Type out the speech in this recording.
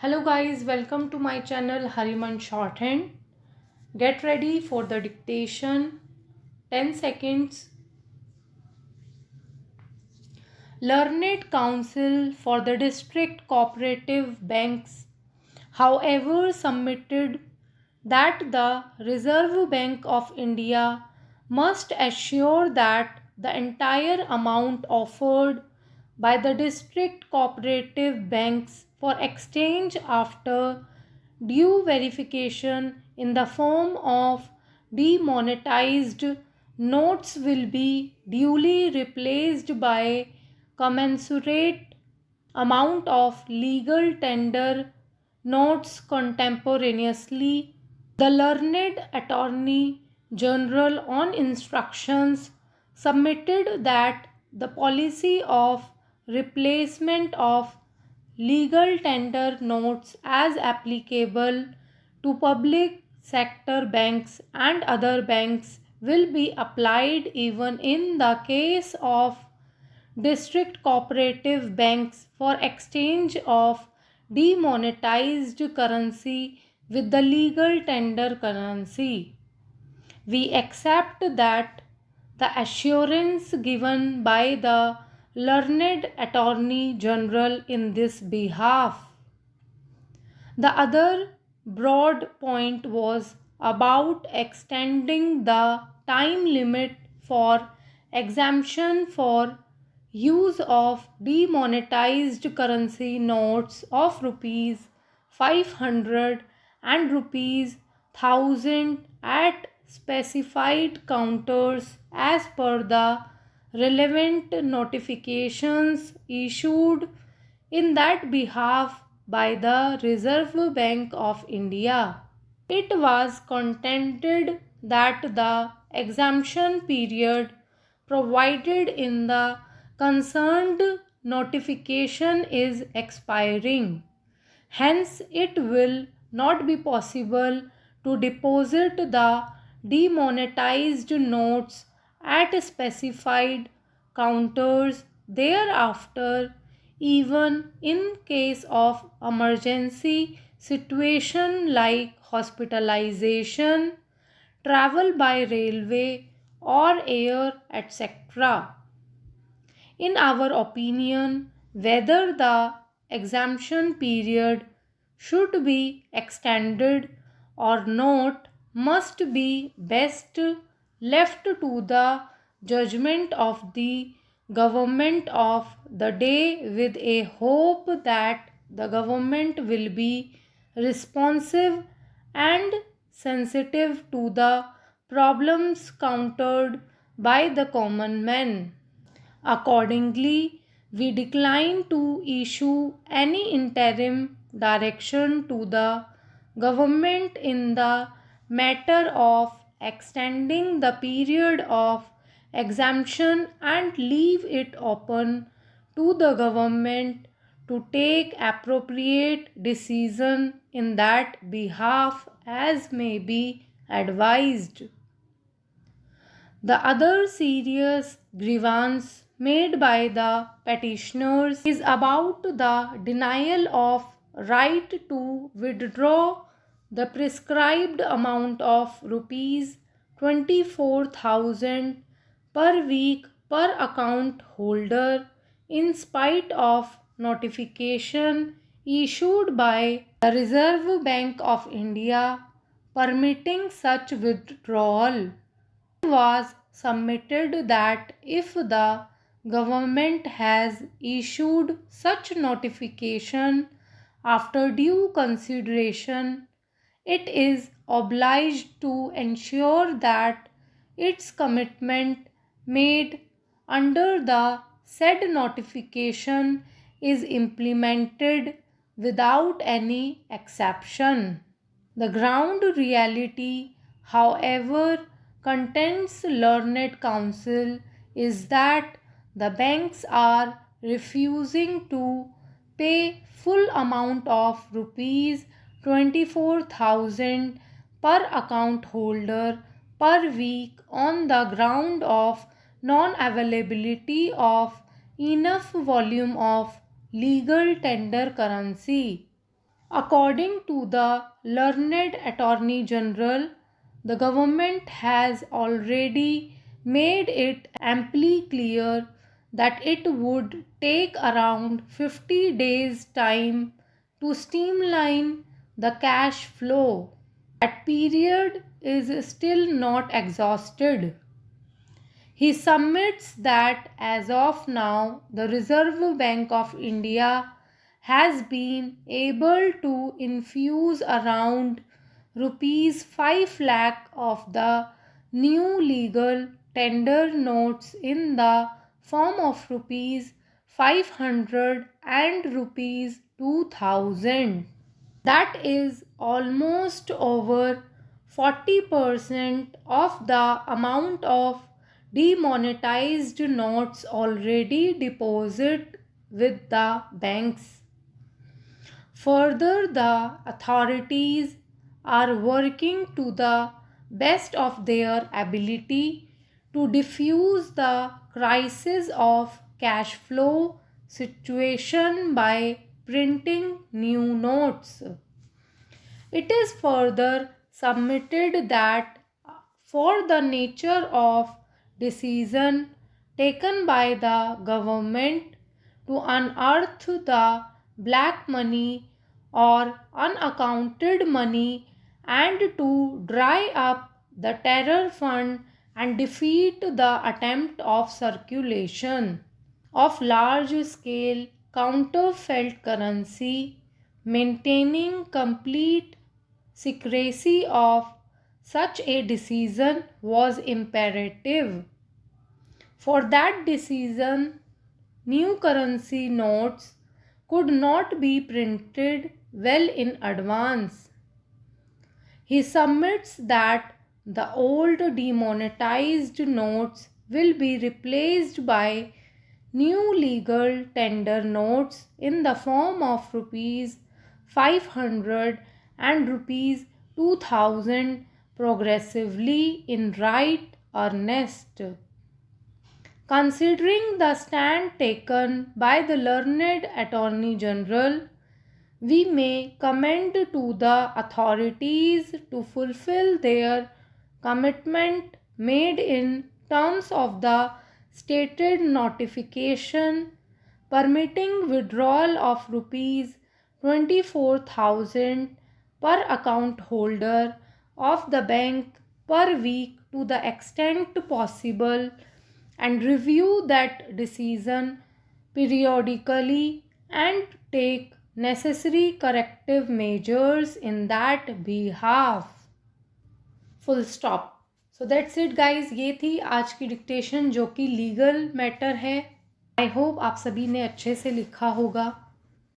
Hello guys, welcome to my channel Hariman Shorthand. Get ready for the dictation. 10 seconds. Learned Council for the District Cooperative Banks, however, submitted that the Reserve Bank of India must assure that the entire amount offered by the district cooperative banks for exchange after due verification in the form of demonetized notes will be duly replaced by commensurate amount of legal tender notes contemporaneously. The learned Attorney General on instructions submitted that the policy of replacement of legal tender notes as applicable to public sector banks and other banks will be applied even in the case of district cooperative banks for exchange of demonetized currency with the legal tender currency. We accept that the assurance given by the learned Attorney General in this behalf. The other broad point was about extending the time limit for exemption for use of demonetized currency notes of rupees 500 and rupees 1000 at specified counters as per the relevant notifications issued in that behalf by the Reserve Bank of India. It was contended that the exemption period provided in the concerned notification is expiring. Hence, it will not be possible to deposit the demonetized notes at specified counters thereafter, even in case of emergency situation like hospitalization, travel by railway or air, etc. In our opinion, whether the exemption period should be extended or not must be best left to the judgment of the government of the day, with a hope that the government will be responsive and sensitive to the problems countered by the common man. Accordingly, we decline to issue any interim direction to the government in the matter of extending the period of exemption and leave it open to the government to take appropriate decision in that behalf as may be advised. The other serious grievance made by the petitioners is about the denial of right to withdraw the prescribed amount of rupees 24,000 per week per account holder in spite of notification issued by the Reserve Bank of India permitting such withdrawal. Was submitted that if the government has issued such notification after due consideration, it is obliged to ensure that its commitment made under the said notification is implemented without any exception. The ground reality, however, contends learned counsel is that the banks are refusing to pay full amount of rupees 24,000 per account holder per week on the ground of non-availability of enough volume of legal tender currency. According to the learned Attorney General, the government has already made it amply clear that it would take around 50 days' time to streamline the cash flow. That period is still not exhausted. He submits that as of now, the Reserve Bank of India has been able to infuse around rupees 5 lakh of the new legal tender notes in the form of rupees 500 and rupees 2000. That is almost over 40% of the amount of demonetized notes already deposited with the banks. Further, the authorities are working to the best of their ability to diffuse the crisis of cash flow situation by printing new notes. It is further submitted that for the nature of decision taken by the government to unearth the black money or unaccounted money and to dry up the terror fund and defeat the attempt of circulation of large scale counterfeit currency, maintaining complete secrecy of such a decision was imperative. For that decision, new currency notes could not be printed well in advance. He submits that the old demonetized notes will be replaced by new legal tender notes in the form of rupees 500 and rupees 2000 progressively in right earnest. Considering the stand taken by the learned Attorney General, we may commend to the authorities to fulfill their commitment made in terms of the stated notification permitting withdrawal of rupees 24,000 per account holder of the bank per week to the extent possible and review that decision periodically and take necessary corrective measures in that behalf. Full stop. So that's it guys. ये थी आज की dictation जो कि legal matter है. I hope आप सभी ने अच्छे से लिखा होगा.